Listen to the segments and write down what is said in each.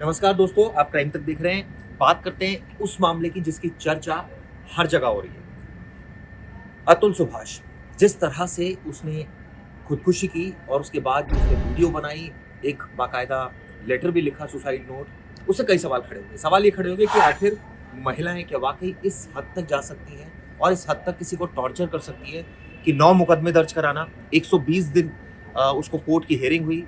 नमस्कार दोस्तों, आप क्राइम तक देख रहे हैं। बात करते हैं उस मामले की जिसकी चर्चा हर जगह हो रही है। अतुल सुभाष, जिस तरह से उसने खुदकुशी की और उसके बाद जो उसने वीडियो बनाई, एक बाकायदा लेटर भी लिखा, सुसाइड नोट, उससे कई सवाल खड़े होंगे। सवाल ये खड़े होंगे कि आखिर महिलाएं क्या वाकई इस हद तक जा सकती हैं और इस हद तक किसी को टॉर्चर कर सकती है कि 9 मुकदमे दर्ज कराना, 120 दिन उसको कोर्ट की हियरिंग हुई,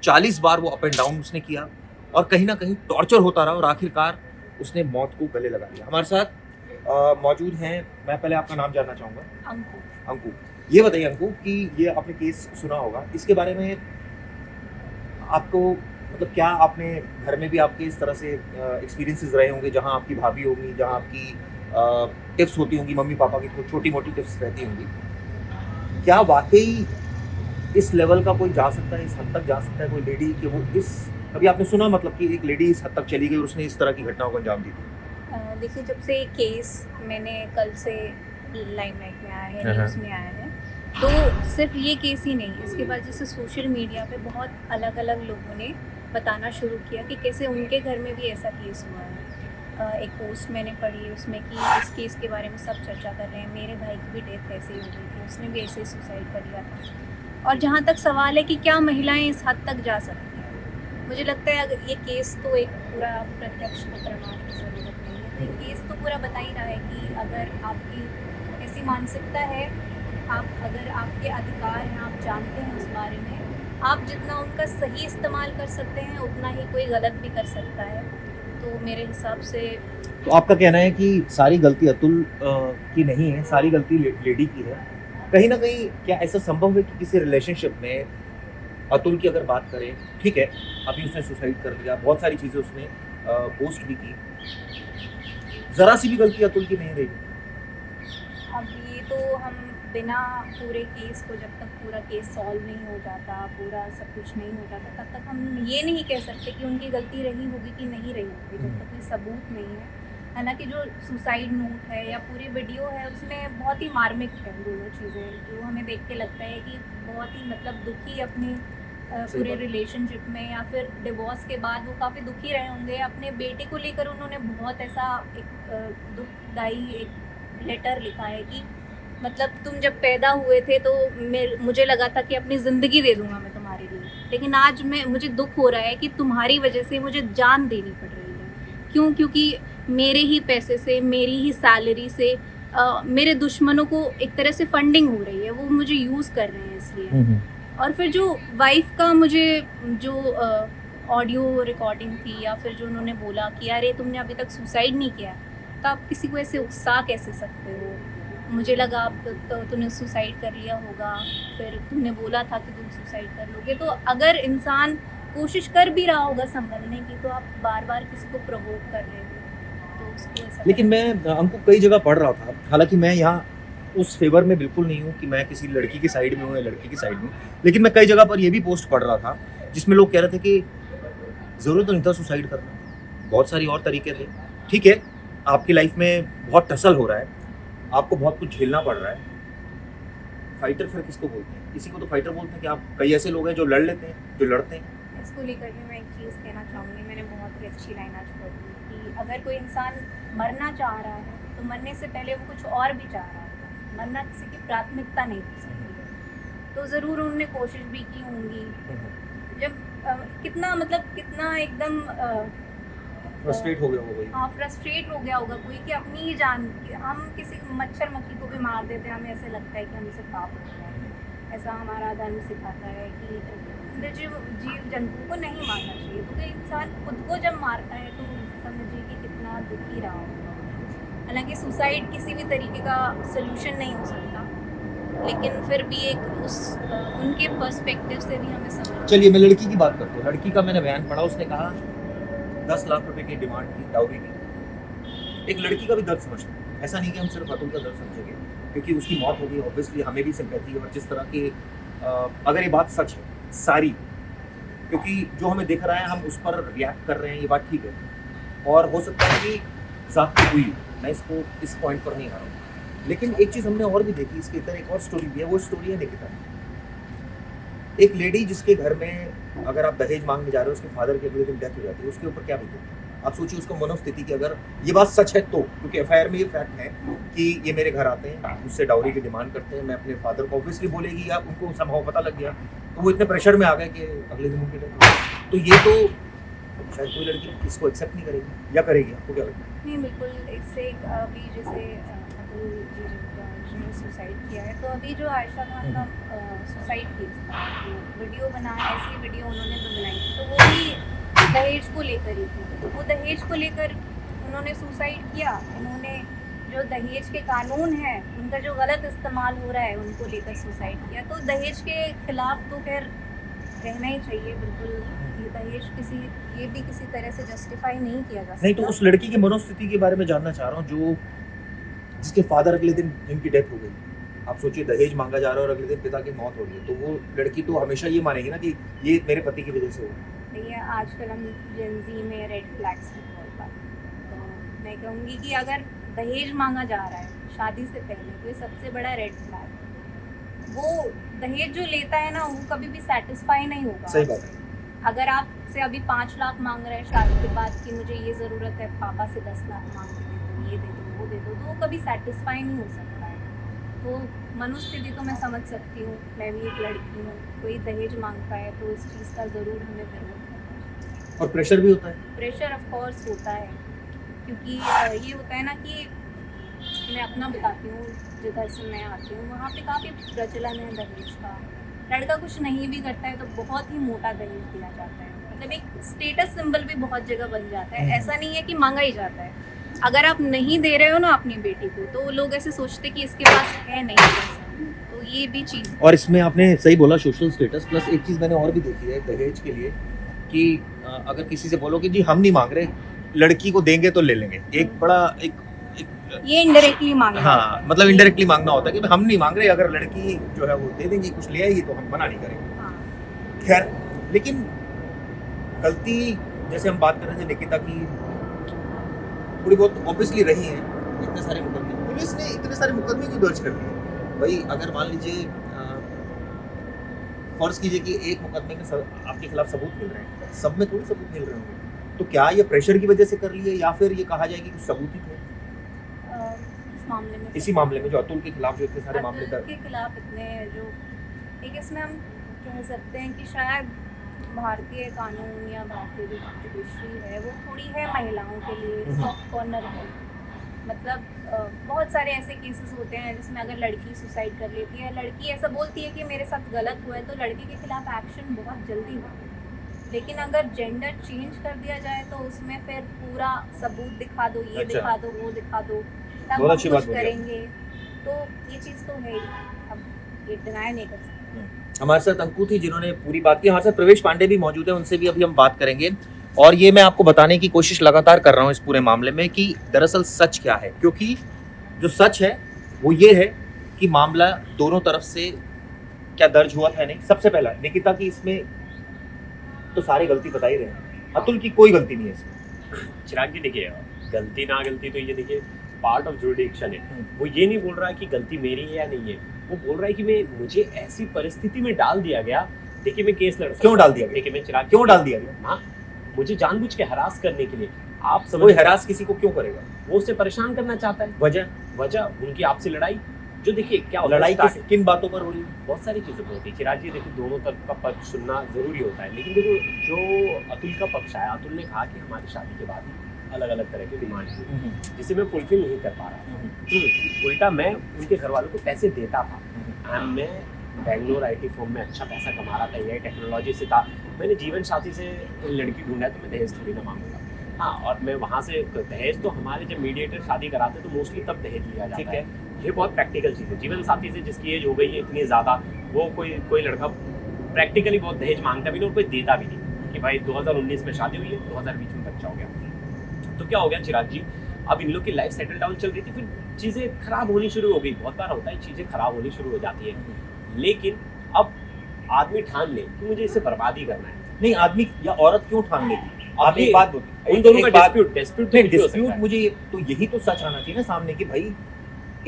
40 बार वो अप एंड डाउन उसने किया और कहीं ना कहीं टॉर्चर होता रहा और आखिरकार उसने मौत को गले लगा लिया। हमारे साथ मौजूद हैं, मैं पहले आपका नाम जानना चाहूँगा। अंकु, ये बताइए अंकु कि ये आपने केस सुना होगा, इसके बारे में आपको मतलब क्या आपने घर में भी आपके इस तरह से एक्सपीरियंसेस रहे होंगे जहाँ आपकी भाभी होंगी, जहाँ आपकी टिप्स होती होंगी, मम्मी पापा की कुछ छोटी मोटी टिप्स रहती होंगी, क्या वाकई इस लेवल का कोई जा सकता है, इस हद तक जा सकता है कोई लेडी कि वो इस कभी आपने सुना मतलब कि एक लेडी इस हद तक चली गई और उसने इस तरह की घटनाओं को अंजाम दी थी? देखिए, जब से केस मैंने कल से लाइमलाइट में आया है, न्यूज़ में आया है, तो सिर्फ ये केस ही नहीं, इसके बाद जैसे सोशल मीडिया पे बहुत अलग अलग लोगों ने बताना शुरू किया कि कैसे उनके घर में भी ऐसा केस हुआ है। एक पोस्ट मैंने पढ़ी उसमें कि इस केस के बारे में सब चर्चा कर रहे हैं, मेरे भाई की भी डेथ ऐसे ही हो गई थी, उसने भी ऐसे ही सुसाइड कर लिया था। और जहाँ तक सवाल है कि क्या महिलाएं इस हद तक जा सकती हैं, मुझे लगता है अगर ये केस तो एक पूरा प्रत्यक्ष प्रमाण की ज़रूरत नहीं है, तो केस तो पूरा बता ही रहा है कि अगर आपकी ऐसी मानसिकता है, अगर आपके अधिकार हैं, आप जानते हैं उस बारे में, आप जितना उनका सही इस्तेमाल कर सकते हैं उतना ही कोई गलत भी कर सकता है। तो मेरे हिसाब से तो आपका कहना है कि सारी गलती अतुल की नहीं है, सारी गलती लेडी की है। कहीं ना कहीं क्या ऐसा संभव है कि किसी रिलेशनशिप में अतुल की अगर बात करें, ठीक है अभी उसने सुसाइड कर लिया, बहुत सारी चीज़ें उसने पोस्ट भी की, ज़रा सी भी गलती अतुल की नहीं रही? अब ये तो हम बिना पूरे केस को, जब तक पूरा केस सॉल्व नहीं हो जाता, पूरा सब कुछ नहीं हो जाता, तब तक हम ये नहीं कह सकते कि उनकी गलती रही होगी कि नहीं रही होगी, जब तक कोई सबूत नहीं है। हालांकि जो सुसाइड नोट है या पूरी वीडियो है उसमें बहुत ही मार्मिक है दोनों चीज़ें, जो हमें देख के लगता है कि बहुत ही मतलब दुखी अपने पूरे रिलेशनशिप में या फिर डिवोर्स के बाद वो काफ़ी दुखी रहे होंगे। अपने बेटे को लेकर उन्होंने बहुत ऐसा एक दुखदाई एक लेटर लिखा है कि मतलब तुम जब पैदा हुए थे तो मुझे लगा था कि अपनी ज़िंदगी दे दूंगा मैं तुम्हारे लिए, लेकिन आज मुझे दुख हो रहा है कि तुम्हारी वजह से मुझे जान देनी पड़ रही है। क्यों? क्योंकि मेरे ही पैसे से, मेरी ही सैलरी से मेरे दुश्मनों को एक तरह से फंडिंग हो रही है, वो मुझे यूज़ कर रहे हैं इसलिए। और फिर जो वाइफ का मुझे जो ऑडियो रिकॉर्डिंग थी या फिर जो उन्होंने बोला कि अरे तुमने अभी तक सुसाइड नहीं किया, तो आप किसी को ऐसे उकसा कैसे सकते हो? मुझे लगा आप तो तुमने सुसाइड कर लिया होगा, फिर तुमने बोला था कि तुम सुसाइड कर लोगे। तो अगर इंसान कोशिश कर भी रहा होगा संभलने की, तो आप बार बार किसी को प्रोवोक कर रहे हो, तो उसको ऐसा। लेकिन मैं हमको कई जगह पढ़ रहा था, हालांकि मैं यहाँ उस फेवर में बिल्कुल नहीं हूँ कि मैं किसी लड़की की साइड में हूँ या लड़के की साइड में, लेकिन मैं कई जगह पर ये भी पोस्ट पढ़ रहा था जिसमें लोग कह रहे थे कि ज़रूरत तो नहीं था सुसाइड करना, बहुत सारी और तरीके थे। ठीक है, आपकी लाइफ में बहुत टसल हो रहा है, आपको बहुत कुछ झेलना पड़ रहा है, फाइटर फिर किसको बोलते हैं? किसी को तो फाइटर बोलते हैं कि आप कई ऐसे लोग हैं जो लड़ लेते हैं, जो लड़ते हैं। इसको लेकर भी मैं एक चीज़ कहना चाहूँगी, मैंने बहुत ही अच्छी लाइन आज पढ़ी कि अगर कोई इंसान मरना चाह रहा है तो मरने से पहले वो कुछ और भी चाह रहा है, मरना किसी की प्राथमिकता नहीं हो सकती। तो ज़रूर उन्होंने कोशिश भी की होंगी, जब कितना एकदम फ्रस्ट्रेट हो गया होगा कोई। हाँ, फ्रस्ट्रेट हो गया होगा कोई कि अपनी ही जान, हम किसी मच्छर मक्खी को भी मार देते हैं, हमें ऐसे लगता है कि हमसे पाप हो गया है। ऐसा हमारा धर्म सिखाता है कि जीव जंतु को नहीं मारना चाहिए। तो इंसान खुद को जब मारता है तो समझिए कि कितना दुखी रहा होगा। हालांकि सुसाइड किसी भी तरीके का सोल्यूशन नहीं हो सकता, लेकिन फिर भी एक उनके पर्सपेक्टिव से भी हमें समझ। चलिए मैं लड़की की बात करता हूँ। लड़की का मैंने बयान पढ़ा, उसने कहा 10 लाख रुपए की डिमांड की डाउरी की। एक लड़की का भी दर्द समझते हैं, ऐसा नहीं कि हम सिर्फ अतुल का दर्द समझेंगे, क्योंकि उसकी मौत हो गई, ऑब्वियसली हमें भी सिंपैथी है। और जिस तरह के अगर ये बात सच है सारी, क्योंकि जो हमें दिख रहा है हम उस पर रिएक्ट कर रहे हैं, ये बात ठीक है, और हो सकता है कि ज़्यादती हुई, मैं इसको इस पॉइंट पर नहीं आ रहा हूँ। लेकिन एक चीज़ हमने और भी देखी, इसके इधर एक और स्टोरी भी है, वो स्टोरी है निकिता। एक लेडी जिसके घर में अगर आप दहेज मांगने जा रहे हो, उसके फादर की अगले दिन डेथ हो जाती है, उसके ऊपर क्या बीतेगी? आप सोचिए उसको मनोस्थिति की, अगर ये बात सच है तो, क्योंकि एफआईआर में ये फैक्ट है कि ये मेरे घर आते हैं, मुझसे डाउरी की डिमांड करते हैं, मैं अपने फादर को ऑब्वियसली बोलेगी, या उनको समहाउ पता लग गया तो वो इतने प्रेशर में आ गए कि अगले दिन उनकी डेथ हो गई। तो ये तो शायद कोई लड़की इसको एक्सेप्ट नहीं करेगी, या करेगी? आपको क्या लगता है? नहीं, बिल्कुल। इससे अभी जैसे अतुल जी जिन्होंने सुसाइड किया है, तो अभी जो आयशा खान का सुसाइड केस था, जो वीडियो बना, ऐसी वीडियो उन्होंने भी बनाई थी, तो वो भी दहेज को लेकर ही थी। तो वो दहेज को लेकर उन्होंने सुसाइड किया। उन्होंने जो दहेज के कानून है उनका जो गलत इस्तेमाल हो रहा है उनको लेकर सुसाइड किया। तो दहेज के खिलाफ तो खैर रहना ही चाहिए, बिल्कुल। ये दहेज ये भी किसी तरह से जस्टिफाई नहीं किया जा सकता। नहीं, तो उस लड़की की मनोस्थिति के बारे में जानना चाह रहा हूँ जो जिसके फादर अगले दिन जिनकी डेथ हो गई। आप सोचिए दहेज मांगा जा रहा है और अगले दिन पिता की मौत हो रही है, तो वो लड़की तो हमेशा ये मानेगी ना कि ये मेरे पति की वजह से हुआ। देखिए, आजकल हम जेनजी में रेड फ्लैग्स की बहुत बात करते हैं, तो मैं कहूँगी कि अगर दहेज मांगा जा रहा है शादी से पहले, तो ये सबसे बड़ा रेड फ्लैग है। वो दहेज जो लेता है ना, वो कभी भी सेटिस्फाई नहीं होगा। सही बात है। अगर आपसे अभी 5 लाख मांग रहे हैं शादी के बाद कि मुझे ये ज़रूरत है, पापा से 10 लाख मांग के दे दो, ये दे दो, वो दे दो, तो वो कभी सेटिस्फाई नहीं हो सकता है। तो मनोस्थिति तो मैं समझ सकती हूँ, मैं भी एक लड़की हूँ। कोई दहेज मांगता है तो इस चीज़ का ज़रूर हमें विरोध करना चाहिए। और प्रेशर भी होता है? प्रेशर ऑफ कोर्स होता है, क्योंकि ये होता है ना कि मैं अपना बताती हूँ, जिधर से मैं आती हूँ वहाँ पे काफ़ी प्रचलन है दहेज का। लड़का कुछ नहीं भी करता है तो बहुत ही मोटा दहेज दिया जाता है, मतलब एक स्टेटस सिंबल भी बहुत जगह बन जाता है। ऐसा नहीं है कि मांगा ही जाता है। अगर आप नहीं दे रहे हो ना अपनी बेटी को, तो लोग ऐसे सोचते कि इसके पास है नहीं पैसा, तो ये भी चीज़। और इसमें आपने सही बोला, सोशल स्टेटस प्लस एक चीज़ मैंने और भी देखी है दहेज के लिए कि अगर किसी से बोलो कि जी हम नहीं मांग रहे, लड़की को देंगे तो ले लेंगे, एक बड़ा एक ये इनडायरेक्टली मांगना। हाँ, मतलब इनडायरेक्टली मांगना होता है कि हम नहीं मांग रहे, अगर लड़की जो है वो दे देंगी, कुछ ले आएगी तो हम मना नहीं करेंगे। हाँ। खैर, लेकिन गलती जैसे हम बात कर रहे थे निकिता की, थोड़ी बहुत ऑब्वियसली रही है। इतने सारे मुकदमे, पुलिस ने इतने सारे मुकदमे क्यों दर्ज कर दिए भाई? अगर मान लीजिए फर्ज कीजिए कि एक मुकदमे के आपके खिलाफ सबूत मिल रहे हैं, सब में थोड़ी सबूत मिल रहे होंगे, तो क्या ये प्रेशर की वजह से कर लिए, या फिर ये कहा जाए कि कुछ सबूत ही थे इसी मामले में जो अतुल के खिलाफ जो इतने सारे मामले अतुल के खिलाफ इतने जो एक, इसमें हम कह सकते हैं कि शायद भारतीय कानून या भारतीय जो जुडिशरी है वो थोड़ी है महिलाओं के लिए सॉफ्ट कॉर्नर है। मतलब बहुत सारे ऐसे केसेस होते हैं जिसमें अगर लड़की सुसाइड कर लेती है, लड़की ऐसा बोलती है कि मेरे साथ गलत हुआ है, तो लड़की के खिलाफ एक्शन बहुत जल्दी होता है। लेकिन अगर जेंडर चेंज कर दिया जाए तो उसमें फिर पूरा सबूत दिखा दो, ये दिखा दो, वो दिखा दो, तब हम कुछ करेंगे। तो ये चीज़ तो है ही, अब ये डिनाई नहीं कर सकते। हमारे साथ अंकु थी जिन्होंने पूरी बात की। हमारे साथ प्रवेश पांडे भी मौजूद है, उनसे भी अभी हम बात करेंगे। और ये मैं आपको बताने की कोशिश लगातार कर रहा हूँ इस पूरे मामले में कि दरअसल सच क्या है, क्योंकि जो सच है वो ये है कि मामला दोनों तरफ से क्या दर्ज हुआ था नहीं। सबसे पहला निकिता की इसमें तो सारी गलती बता ही रहे हैं, अतुल की कोई गलती नहीं है इसमें। चिराग जी देखिए, गलती ना गलती तो ये देखिए पार्ट ऑफ जुडिक्शन है। वो ये नहीं बोल रहा है कि गलती मेरी है या नहीं है, वो बोल रहा है कि मुझे ऐसी परिस्थिति में डाल दिया गया। देखिए मैं केस लड़, क्यों डाल दिया गया? देखिए मैं चिराग, क्यों डाल दिया गया? हाँ, मुझे जानबूझ के हरास करने के लिए। आप समझ, कोई हरास किसी को क्यों करेगा? वो उससे परेशान करना चाहता है। वजह उनकी आपसे लड़ाई, जो देखिए क्या लड़ाई किन बातों पर हो रही है? बहुत सारी चीज़ों पर होती है चिराग जी। देखिए दोनों तरफ का पक्ष सुनना जरूरी होता है, लेकिन देखो जो अतुल का पक्ष आया, अतुल ने कहा कि हमारी शादी के बाद अलग अलग तरह की डिमांड थी जिसे मैं फुलफिल नहीं कर पा रहा। उल्टा मैं उनके घर वालों को पैसे देता था। मैं बेंगलोर IT फॉर्म में अच्छा पैसा कमा रहा था, AI टेक्नोलॉजी से था। मैंने जीवन साथी से लड़की ढूंढा है तो मैं दहेज थोड़ी ना मांगूंगा। हाँ, और मैं वहाँ से दहेज तो हमारे जब मीडिएटर शादी कराते तो मोस्टली तब दहेज लिया जाता है। ये बहुत प्रैक्टिकल चीज़ है। जीवन साथी से जिसकी एज हो गई है इतनी ज़्यादा, वो कोई लड़का प्रैक्टिकली बहुत दहेज मांगता भी नहीं और कोई देता भी नहीं कि भाई 2019 में शादी हुई है, 2020 में बच्चा हो गया। तो क्या हो गया चिराग जी, अब इन लोग की लाइफ सेटल डाउन चल रही थी, फिर चीज़ें खराब होनी शुरू हो गई। बहुत बार होता है चीज़ें खराब होनी शुरू हो जाती है, लेकिन अब आदमी ठान ले कि मुझे इसे बर्बाद ही करना है। नहीं, आदमी या औरत क्यों ठान लेगी? आप एक बात बोलिए, उन दोनों का डिस्प्यूट मुझे तो यही तो सच आना चाहिए ना सामने कि भाई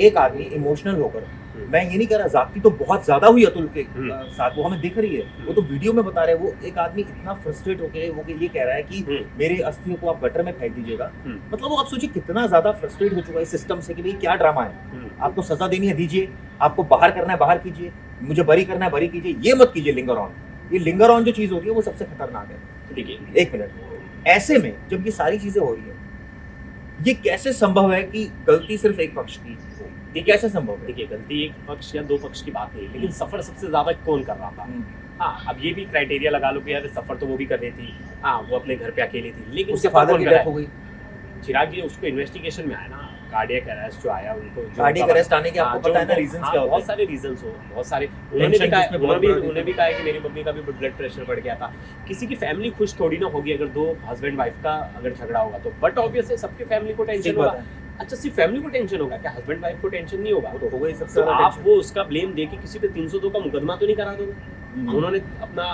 एक आदमी इमोशनल होकर मैं ये नहीं कह रहा, जाती तो बहुत ज्यादा हुई अतुल के साथ, वो हमें दिख रही है, वो तो वीडियो में बता रहे हैं। वो एक आदमी इतना फ्रस्ट्रेट होके वो ये कह रहा है कि मेरे अस्थियों को आप गटर में फेंक दीजिएगा। मतलब वो आप सोचिए कितना ज्यादा फ्रस्ट्रेट हो चुका है इस सिस्टम से कि भाई क्या ड्रामा है, आपको सजा देनी है दीजिए, आपको बाहर करना है बाहर कीजिए, मुझे बरी करना है बरी कीजिए, ये मत कीजिए लिंगर ऑन। ये लिंगर ऑन जो चीज हो रही है वो सबसे खतरनाक है। देखिए एक मिनट, ऐसे में जब ये सारी चीजें हो रही है, ये कैसे संभव है कि गलती सिर्फ एक पक्ष की हो? ये कैसे संभव है? देखिए गलती एक पक्ष या दो पक्ष की बात नहीं, लेकिन सफर सबसे ज्यादा कौन कर रहा था? हाँ, अब ये भी क्राइटेरिया लगा लो कि यार सफर तो वो भी कर रही थी, हाँ वो अपने घर पे अकेली थी, लेकिन उसके सफर फादर कौन की कर रहा डेथ हो है? गई, चिराग जी उसको इन्वेस्टिगेशन में आया ना, कार्डियक अरेस्ट जो आया उनको, कार्डियक अरेस्ट आने के आपको पता है ना रीजंस क्या होते बहुत हैं? सारे रीजंस हो, बहुत सारे। उन्होंने भी कहा, उन्होंने भी कहा है कि मेरी मम्मी का भी ब्लड प्रेशर बढ़ गया था। किसी की फैमिली खुश थोड़ी ना होगी अगर दो हस्बैंड वाइफ का अगर झगड़ा होगा तो, बट ऑब्वियस है सबके फैमिली को टेंशन होगा। अच्छा सिर्फ फैमिली को टेंशन होगा क्या, हस्बैंड वाइफ को टेंशन नहीं होगा? तो होगा ही सबसे तो ज्यादा आप टेंशन। वो उसका ब्लेम दे के किसी पे 302 का मुकदमा तो नहीं करा दोगे। उन्होंने अपना,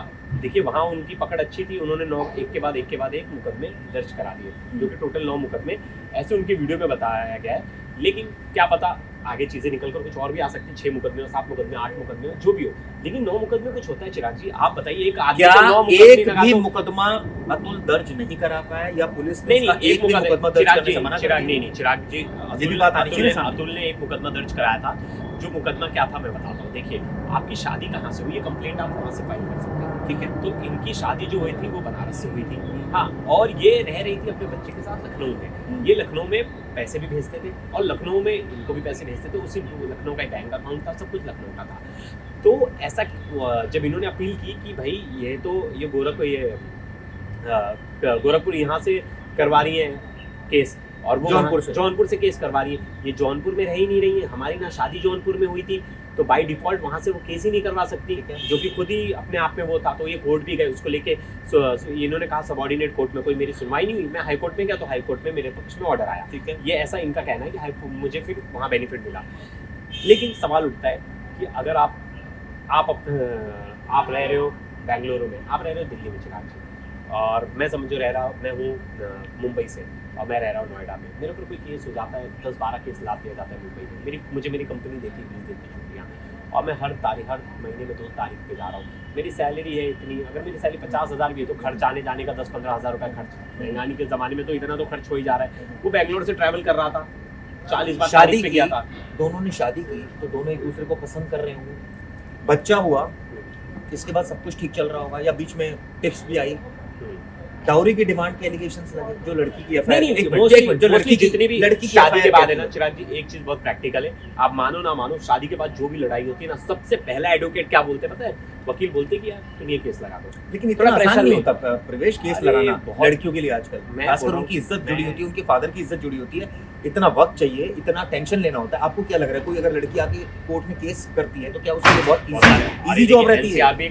देखिए वहाँ उनकी पकड़ अच्छी थी, उन्होंने 9 एक के बाद एक मुकदमे दर्ज करा दिए, जो कि टोटल 9 मुकदमे ऐसे उनकी वीडियो में बताया गया है। लेकिन क्या पता आगे चीजें निकल कर कुछ और भी आ सकती है, 6 मुकदमे, 7 मुकदमे, 8 मुकदमे, जो भी हो, लेकिन 9 मुकदमे कुछ होता है। चिराग जी आप बताइए, एक आदमी क्या को 9 मुकदमे एक लगा भी दो? मुकदमा अतुल दर्ज नहीं करा पाया या पुलिस ने नहीं, उसका एक भी मुकदमा दर्ज करने से मना कर चिराग दिया? नहीं, चिराग जी ये भी बात आनी चाहिए सामने। अतुल ने एक मुकदमा दर्ज कराया था। जो मुकदमा क्या था मैं बताता हूँ। देखिए आपकी शादी कहाँ से हुई, ये कंप्लेंट आप वहाँ से फाइल कर सकते हैं, ठीक है? तो इनकी शादी जो हुई थी वो बनारस से हुई थी, हाँ, और ये रह रही थी अपने बच्चे के साथ लखनऊ में। ये लखनऊ में पैसे भी भेजते थे और लखनऊ में इनको भी पैसे भेजते थे, उसी लखनऊ का बैंक अकाउंट था, सब कुछ लखनऊ का था। तो ऐसा जब इन्होंने अपील की कि भाई ये तो ये गोरखपुर यहाँ से करवा रही है केस, और वो जौनपुर से केस करवा रही है, ये जौनपुर में रह ही नहीं रही है, हमारी ना शादी जौनपुर में हुई थी, तो बाय डिफॉल्ट वहाँ से वो केस ही नहीं करवा सकती, जो कि खुद ही अपने आप में वो था। तो ये कोर्ट भी गए उसको लेके, इन्होंने कहा सबऑर्डिनेट कोर्ट में कोई मेरी सुनवाई नहीं हुई, मैं हाई कोर्ट में गया तो हाई कोर्ट में मेरे पक्ष में ऑर्डर आया, ठीक है? ये ऐसा इनका कहना है कि मुझे फिर वहाँ बेनिफिट मिला। लेकिन सवाल उठता है कि अगर आप रह रहे हो बेंगलुरु में, आप रह रहे हो दिल्ली में चिराग जी, और मैं समझो रह रहा हूँ, मैं हूँ मुंबई से और मैं रह रहा हूँ नोएडा में, मेरे ऊपर कोई केस हो जाता है, 10-12 केस लाद दिया जाता है मुंबई में, मुझे मेरी कंपनी देती है 20 दिन की छुट्टियाँ, और मैं हर महीने में 2 तारीख पे जा रहा हूँ। मेरी सैलरी है इतनी, अगर मेरी सैलरी 50,000 भी है तो खर्च आने जाने का 10-15 हज़ार रुपये खर्च, महंगाई के ज़माने में तो इतना तो खर्च हो ही जा रहा है। वो बेंगलोर से ट्रैवल कर रहा था, 40 बार शादी पे गया था, दोनों ने शादी की तो दोनों एक दूसरे को पसंद कर रहे होंगे, बच्चा हुआ, इसके बाद सब कुछ ठीक चल रहा होगा, या बीच में टिप्स भी आई, डाउरी की डिमांड के एलिगेशंस लगे, जो लड़की की एफआईआर, जो लड़की जितनी भी लड़की की शादी के बाद है FIR ना चिराग जी, एक चीज बहुत प्रैक्टिकल है, आप मानो ना मानो, शादी के बाद जो भी लड़ाई होती है ना, सबसे पहला एडवोकेट क्या बोलते हैं पता है? वकील बोलते हैं कि यार तुम ये केस लगा दो। लेकिन इतना आसान नहीं होता प्रवेश केस अरे लगाना बहुत- लड़कियों के लिए आजकल, खासकर उनकी इज्जत जुड़ी होती है, उनके फादर की इज्जत जुड़ी होती है, इतना वक्त चाहिए, इतना टेंशन लेना होता है। आपको क्या लग रहा है, कोई अगर लड़की आके कोर्ट में केस करती है तो क्या उसके लिए बहुत इजी जॉब रहती है? एनसीआरबी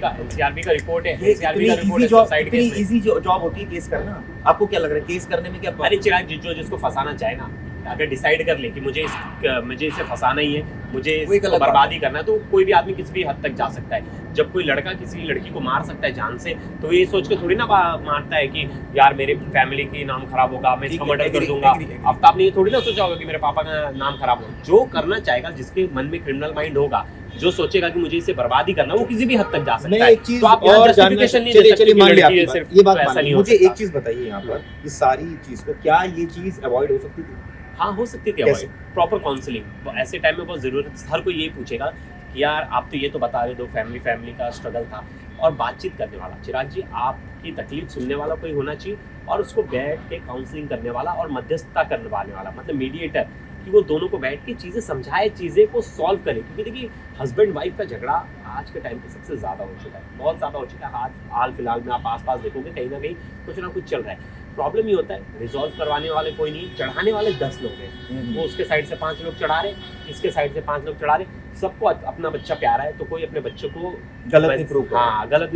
का रिपोर्ट है, ये एनसीआरबी का रिपोर्ट है इतनी सुसाइड केस में। इजी जॉब होती है केस करना? आपको क्या लग रहा है केस करने में क्या अरे चिराग जी, जो जिसको फंसाना चाहे ना, अगर डिसाइड कर ले कि मुझे इसे फंसाना ही है, मुझे इसको बर्बादी करना है, तो कोई भी आदमी किसी भी हद तक जा सकता है। जब कोई लड़का किसी लड़की को मार सकता है जान से, तो ये सोच के थोड़ी ना मारता है कि यार मेरे फैमिली की नाम खराब होगा, मैं इसका मर्डर कर दूंगा। अब आपने ये थोड़ी ना सोचा होगा कि मेरे पापा का नाम खराब होगा। जो करना चाहेगा, जिसके मन में क्रिमिनल माइंड होगा, जो सोचेगा कि मुझे इसे बर्बादी करना, वो किसी भी हद तक जा सकता है। एक चीज तो आप और जस्टिफिकेशन नहीं दे सकते चलिए कि मान लिया लड़की है, आपकी सिर्फ बात, ये बात ऐसा मान नहीं ली। हो मुझे सकता। एक चीज बताइए यहाँ पर, इस सारी चीज को, क्या ये चीज अवॉइड हो सकती थी? हाँ, हो सकती थी अवॉइड। प्रॉपर काउंसलिंग ऐसे टाइम में बहुत जरूरत है। हर कोई यही पूछेगा कि यार आप तो ये तो बता रहे दो, फैमिली का स्ट्रगल था, और बातचीत करने वाला, चिराग जी आपकी तकलीफ सुनने वाला कोई होना चाहिए, और उसको बैठ के काउंसलिंग करने वाला और मध्यस्थता करने वाला, मतलब मीडिएटर, कि वो दोनों को बैठ के चीज़ें समझाए, चीज़ें को सॉल्व करे। क्योंकि देखिए हस्बैंड वाइफ का झगड़ा आज के टाइम पे सबसे ज़्यादा हो चुका है, बहुत ज़्यादा हो चुका है। हाल फिलहाल में आप आसपास देखोगे कहीं ना कहीं कुछ ना कुछ चल रहा है। प्रॉब्लम ये होता है, रिजॉल्व करवाने वाले कोई नहीं, चढ़ाने वाले 10 लोग हैं। वो उसके साइड से 5 लोग चढ़ा रहे, इसके साइड से 5 लोग चढ़ा रहे। सबको अपना बच्चा प्यारा है, तो कोई अपने बच्चे को गलत नहीं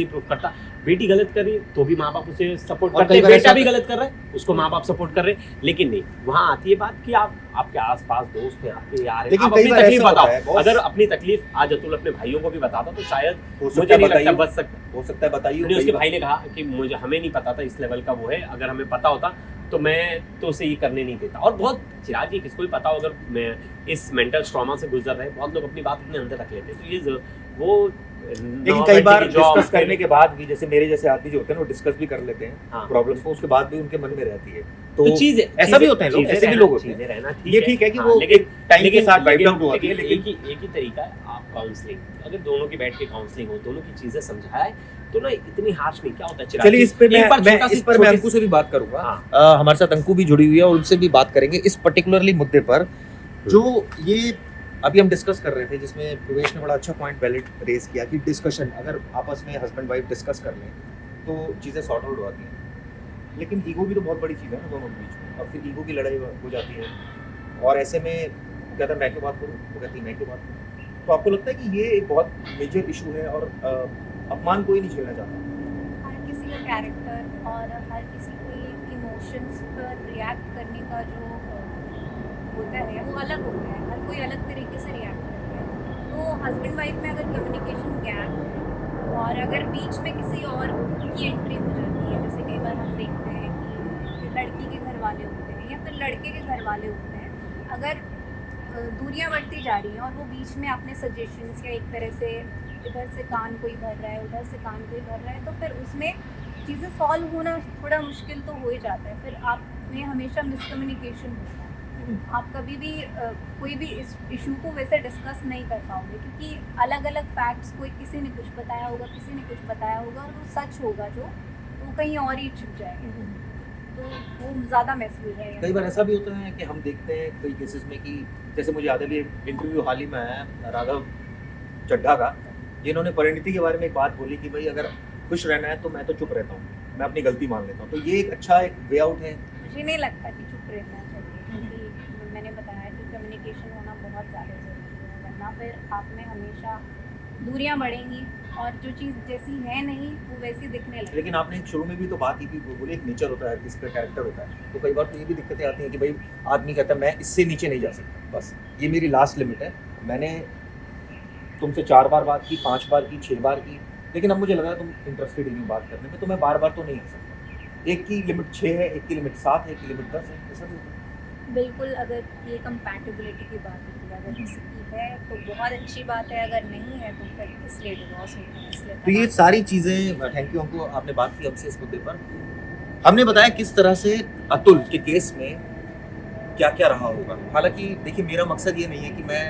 प्रूफ करता। बेटी गलत कर रही है तो भी माँ बाप उसे सपोर्ट करते हैं, बेटा भी गलत कर रहा है उसको माँ बाप सपोर्ट कर रहे हैं। लेकिन नहीं, वहाँ आती है बात कि आपके आसपास दोस्त हैं, आपके यार हैं, आप अपनी तकलीफ बताओ। अगर अपनी तकलीफ आज अतुल अपने भाइयों को भी बताता तो शायद मुझे नहीं लगता बच सकता। हो सकता है, बताइए। उसके भाई ने कहा कि हमें नहीं पता था इस लेवल का वो है, अगर हमें पता होता तो मैं तो उसे ये करने नहीं देता। और बहुत चिराग जी, किसको भी पता हो, अगर मैं इस मेंटल ट्रॉमा से गुजर रहे, बहुत लोग अपनी बात अपने अंदर रख लेते हैं, तो ये वो लेकिन कई बार डिस्कस करने के बाद भी, जैसे मेरे जैसे आदमी जो होते हैं वो डिस्कस भी कर लेते हैं हाँ। प्रॉब्लम्स को, उसके बाद भी उनके मन में रहती है। तो चीजें ऐसा भी होते हैं लोग, ऐसे भी लोग होते हैं। चीजें रहना ये ठीक है कि वो लेकिन टाइम के साथ वाइप आउट होती है, लेकिन एक ही तरीका है, आप काउंसलिंग, अगर दोनों की बैठ के काउंसलिंग हो, दोनों की चीजें समझाए, तो ना इतनी हार्श नहीं। क्या होता है चिराग, चलिए इस पे एक बार मैं अंकु से भी बात करूंगा। हाँ। हमारे साथ अंकु भी जुड़ी हुई है और उनसे भी बात करेंगे इस पर्टिकुलरली मुद्दे पर, जो ये अभी हम डिस्कस कर रहे थे, जिसमें प्रवेश ने बड़ा अच्छा पॉइंट वैलिड रेज किया कि डिस्कशन, अगर आपस में हस्बैंड वाइफ डिस्कस कर लें तो चीज़ें सॉर्ट आउट हो जाती हैं। लेकिन ईगो भी तो बहुत बड़ी चीज़ है ना दोनों के बीच में, और फिर ईगो की लड़ाई हो जाती है, और ऐसे में वो कहता है मैं क्यों बात करूँ, वो कहती है मैं क्यों बात करूँ। तो आपको लगता है कि ये एक बहुत मेजर इशू है और अपमान कोई नहीं झेलना चाहता? हर किसी का कैरेक्टर और हर किसी के इमोशंस पर रिएक्ट करने का जो होता है वो अलग होता है, हर कोई अलग तरीके से रिएक्ट करता है। तो हस्बैंड वाइफ में अगर कम्युनिकेशन गैप है और अगर बीच में किसी और की एंट्री हो जाती है, जैसे कई बार हम देखते हैं कि लड़की के घर वाले होते हैं या फिर लड़के के घर वाले होते हैं, अगर दूरियां बढ़ती जा रही हैं और वो बीच में अपने सजेशंस या एक तरह से इधर से कान कोई भर रहा है, उधर से कान कोई भर रहा है, तो फिर उसमें चीज़ें सॉल्व होना थोड़ा मुश्किल तो हो ही जाता है। फिर आप में हमेशा मिसकम्युनिकेशन होता है, आप कभी भी कोई भी इस इशू को वैसे डिस्कस नहीं कर पाओगे, क्योंकि अलग अलग फैक्ट्स, कोई किसी ने कुछ बताया होगा, किसी ने कुछ बताया होगा, और वो सच होगा जो वो कहीं और ही छिप जाएगा, तो वो ज़्यादा मैस हो जाएगा। कई बार ऐसा भी होता है कि हम देखते हैं कई केसेस में कि जैसे मुझे याद है भी एक इंटरव्यू हाल ही में आया राघव चड्ढा का, जिन्होंने परिणति के बारे में एक बात बोली कि भाई अगर खुश रहना है तो मैं तो चुप रहता हूँ, मैं अपनी गलती मान लेता हूँ। तो ये एक अच्छा एक वे आउट है। मुझे नहीं लगता कि चुप रहना चाहिए, क्योंकि मैंने बताया कि कम्युनिकेशन होना बहुत ज़्यादा ज़रूरी है, वरना फिर आप में हमेशा दूरियां बढ़ेंगी और जो चीज़ जैसी है नहीं वो वैसी दिखने लगेगी। लेकिन आपने एक शुरू में भी तो बात की थी, बोले एक नेचर होता है, किसका कैरेक्टर होता है, तो कई बार तो ये भी दिक्कतें आती हैं कि भाई आदमी कहता है मैं इससे नीचे नहीं जा सकता, बस ये मेरी लास्ट लिमिट है, मैंने तुमसे 4 बार बात की, 5 बार की, 6 बार की, लेकिन अब मुझे लगा तुम इंटरेस्टेड ही नहीं बात करने में, तो मैं बार बार तो नहीं आ सकता। एक की लिमिट 6 है, एक की लिमिट 7 है, एक की लिमिट 10 है, ऐसा भी होता है। बिल्कुल, अगर ये कंपैटिबिलिटी की बात होती है, अगर किसी की है तो बहुत अच्छी बात है, अगर नहीं है तो फिर इसलिए डिवोर्स होता है, इसलिए तो ये सारी चीज़ें, थैंक यू हमको, आपने बात की हमसे इस मुद्दे पर, हमने बताया किस तरह से अतुल के केस में क्या क्या रहा होगा। हालांकि देखिए मेरा मकसद ये नहीं है कि मैं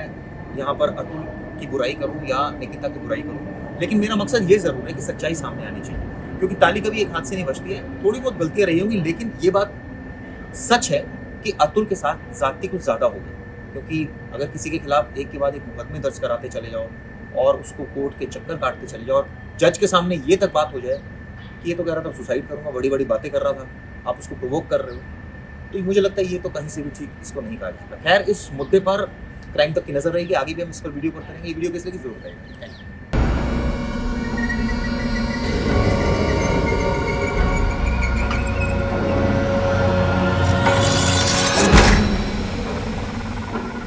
यहाँ पर अतुल की बुराई करूँ या निकिता की बुराई करूँ, लेकिन मेरा मकसद ये ज़रूर है कि सच्चाई सामने आनी चाहिए, क्योंकि ताली कभी एक हाथ से नहीं बचती है, थोड़ी बहुत गलतियाँ रही होंगी, लेकिन ये बात सच है कि अतुल के साथ ज़्यादती कुछ ज़्यादा हो गई। क्योंकि अगर किसी के खिलाफ एक के बाद एक मुकदमे दर्ज कराते चले जाओ और उसको कोर्ट के चक्कर काटते चले जाओ और जज के सामने ये तक बात हो जाए कि ये तो कह रहा था सुसाइड करूँगा, बड़ी बड़ी बातें कर रहा था, आप उसको प्रोवोक कर रहे हो, तो मुझे लगता है ये तो कहीं से भी ठीक इसको नहीं कहा जाता। खैर, इस मुद्दे पर क्राइम तक की नजर रहेगी, आगे भी हम इस पर वीडियो करते रहेंगे। ये वीडियो किस लिए की जरूरत है।